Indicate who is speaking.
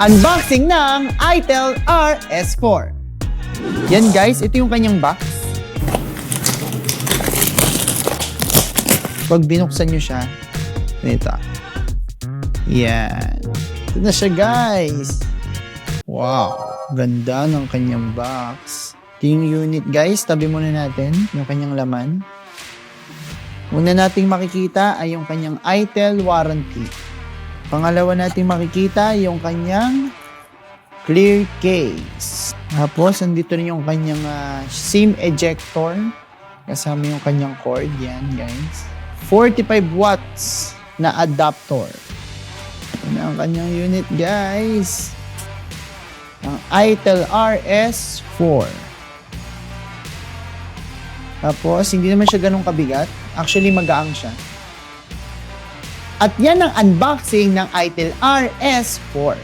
Speaker 1: Unboxing ng ITEL RS4. Yan guys, ito yung kanyang box. Pag binuksan nyo siya, ito. Yan. Ito na siya guys. Wow, ganda ng kanyang box. Ito yung unit guys, tabi muna natin yung kanyang laman. Una nating makikita ay yung kanyang ITEL warranty. Pangalawa nating makikita yung kanyang clear case. Tapos, andito rin yung kanyang SIM ejector. Kasama yung kanyang cord. Yan, guys. 45 watts na adapter. Yan ang kanyang unit, guys. Ang ITEL RS4. Tapos, hindi naman siya ganun kabigat. Actually, magaang siya. At yan ang unboxing ng ITEL RS4.